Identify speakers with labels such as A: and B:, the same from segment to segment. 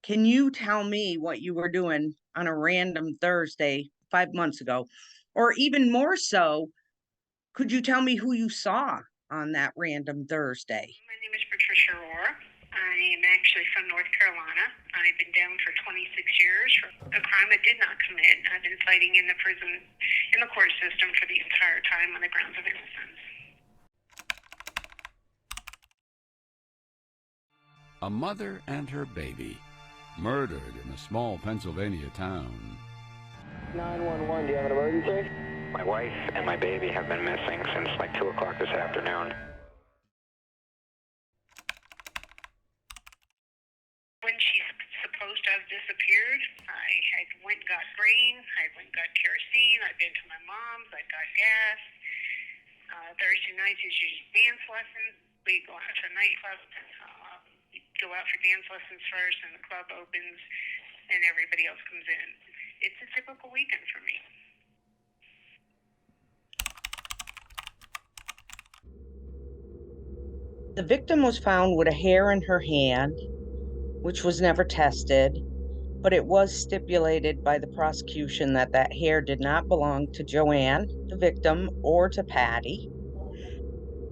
A: Can you tell me what you were doing on a random Thursday 5 months ago? Or even more so, could you tell me who you saw on that random Thursday?
B: My name is Patricia Rorrer. I am actually from North Carolina. I've been down for 26 years for a crime I did not commit. I've been fighting in the prison, in the court system for the entire time on the grounds of innocence.
C: A mother and her baby murdered in a small Pennsylvania town.
D: 911, do you have an emergency?
E: My wife and my baby have been missing since like 2 o'clock this afternoon.
B: When she's supposed to have disappeared, I had went and got grain, I went and got kerosene, I've been to my mom's, I got gas. Thursday nights is usually dance lessons. We go out to a nightclub, we go out for dance lessons first, and the club opens, and everybody else comes in. It's a typical weekend for me.
A: The victim was found with a hair in her hand, which was never tested, but it was stipulated by the prosecution that that hair did not belong to Joanne, the victim, or to Patty.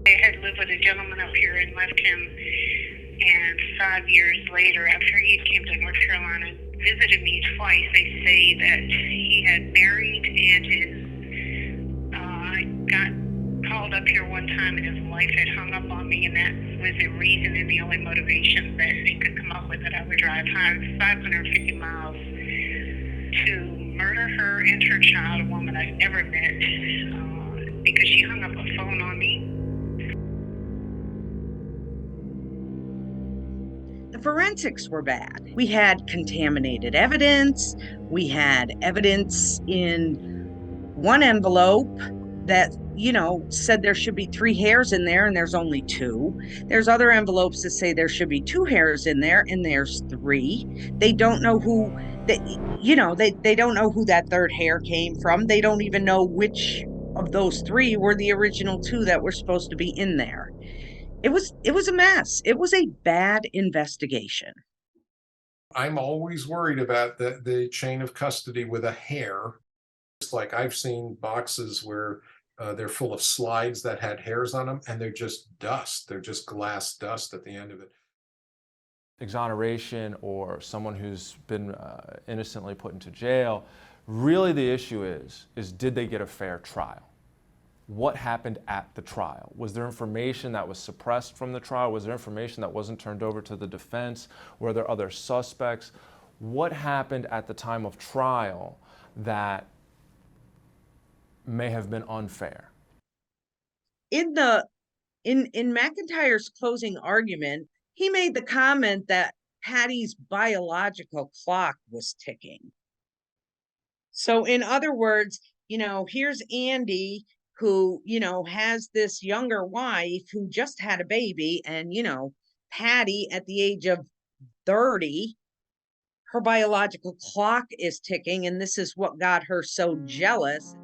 B: I had lived with a gentleman up here and left him, and 5 years later, after he came to North Carolina, visited me twice. They say that he had married and got called up here one time, and his wife had hung up on me, and that was the reason and the only motivation that he could come up with, that I would drive 550 miles to murder her and her child, a woman I'd never met, because she hung up a phone on me.
A: The forensics were bad. We had contaminated evidence. We had evidence in one envelope that, said there should be 3 hairs in there, and there's only 2. There's other envelopes that say there should be 2 hairs in there, and there's 3. They don't know who they don't know who that third hair came from. They don't even know which of those 3 were the original 2 that were supposed to be in there. It was a mess. It was a bad investigation.
F: I'm always worried about the chain of custody with a hair. It's like I've seen boxes where they're full of slides that had hairs on them, and they're just dust. They're just glass dust at the end of it.
G: Exoneration or someone who's been innocently put into jail, really the issue is did they get a fair trial? What happened at the trial? Was there information that was suppressed from the trial? Was there information that wasn't turned over to the defense? Were there other suspects? What happened at the time of trial that may have been unfair?
A: In McIntyre's closing argument, he made the comment that Patty's biological clock was ticking. So in other words, here's Andy, who, has this younger wife who just had a baby, and, Patty at the age of 30, her biological clock is ticking, and this is what got her so jealous.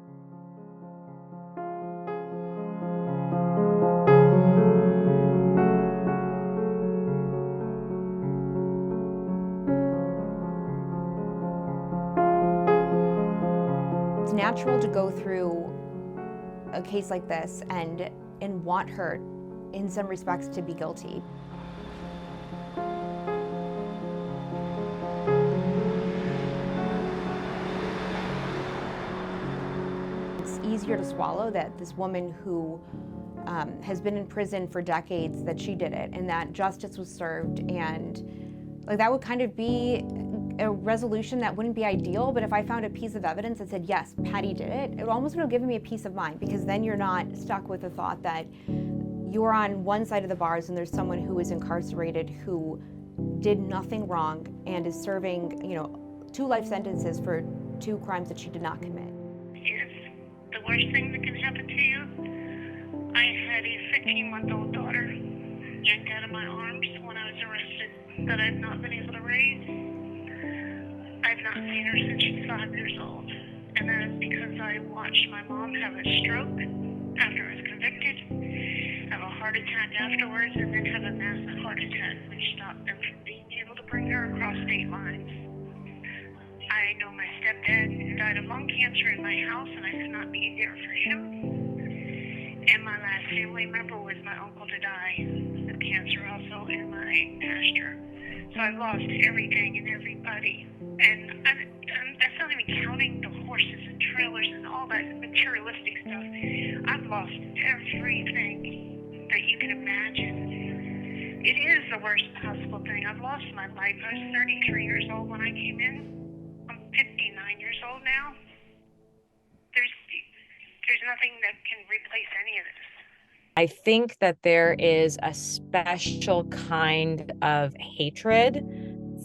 H: It's natural to go through a case like this and want her, in some respects, to be guilty. It's easier to swallow that this woman who has been in prison for decades, that she did it, and that justice was served, and that would kind of be a resolution that wouldn't be ideal. But if I found a piece of evidence that said, yes, Patty did it, it almost would have given me a peace of mind, because then you're not stuck with the thought that you're on one side of the bars and there's someone who is incarcerated who did nothing wrong and is serving, 2 life sentences for 2 crimes that she did not commit.
B: It's the worst thing that can happen to you. I had a 15-month-old daughter yanked out of my arms when I was arrested that I've not been able to raise. I've not seen her since she's 5 years old, and that is because I watched my mom have a stroke after I was convicted, have a heart attack afterwards, and then have a massive heart attack, which stopped them from being able to bring her across state lines. I know my stepdad died of lung cancer in my house, and I could not be there for him. And my last family member was my uncle to die of cancer also, and my pastor. So I've lost everything and everybody. And that's not even counting the horses and trailers and all that materialistic stuff. I've lost everything that you can imagine. It is the worst possible thing. I've lost my life. I was 33 years old when I came in. I'm 59 years old now. There's nothing that can replace any of this.
I: I think that there is a special kind of hatred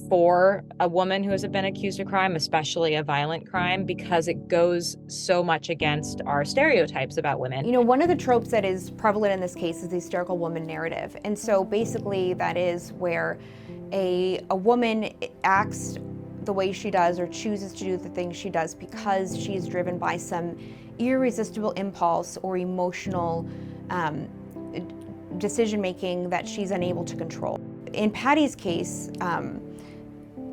I: for a woman who has been accused of crime, especially a violent crime, because it goes so much against our stereotypes about women.
H: You know, one of the tropes that is prevalent in this case is the hysterical woman narrative. And so basically that is where a woman acts the way she does or chooses to do the things she does because she is driven by some irresistible impulse or emotional decision-making that she's unable to control. In Patty's case,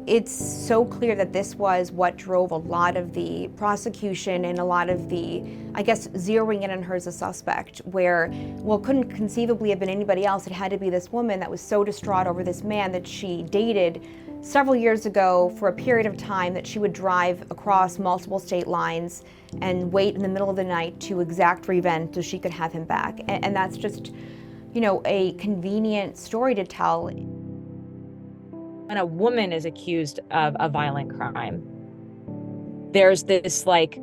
H: it's so clear that this was what drove a lot of the prosecution and a lot of the, I guess, zeroing in on her as a suspect, where, well, couldn't conceivably have been anybody else. It had to be this woman that was so distraught over this man that she dated several years ago for a period of time that she would drive across multiple state lines and wait in the middle of the night to exact revenge so she could have him back. And that's just, you know, a convenient story to tell.
I: When a woman is accused of a violent crime, there's this, like,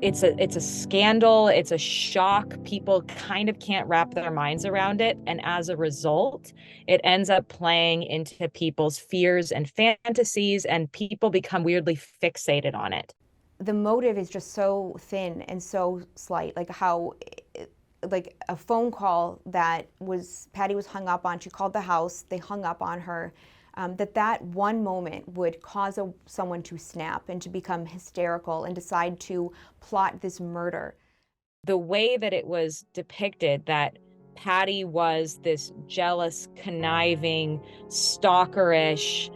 I: it's a scandal, it's a shock. People kind of can't wrap their minds around it. And as a result, it ends up playing into people's fears and fantasies, and people become weirdly fixated on it.
H: The motive is just so thin and so slight, like how, like a phone call that Patty was hung up on. She called the house, they hung up on her. That one moment would cause someone to snap and to become hysterical and decide to plot this murder.
I: The way that it was depicted, that Patty was this jealous, conniving, stalkerish,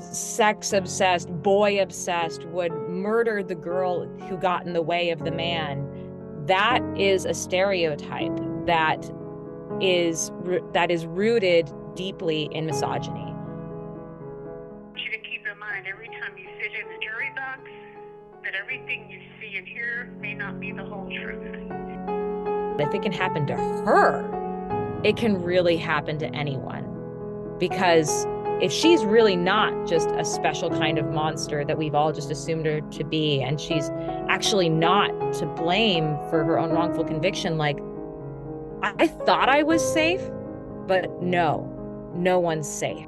I: sex-obsessed, boy-obsessed, would murder the girl who got in the way of the man, that is a stereotype that is rooted deeply in misogyny.
B: I want you to keep in mind every time you sit in the jury box that everything you see and hear may not be the whole truth.
I: If it can happen to her, it can really happen to anyone. Because if she's really not just a special kind of monster that we've all just assumed her to be, and she's actually not to blame for her own wrongful conviction, like, I thought I was safe, but no one's safe.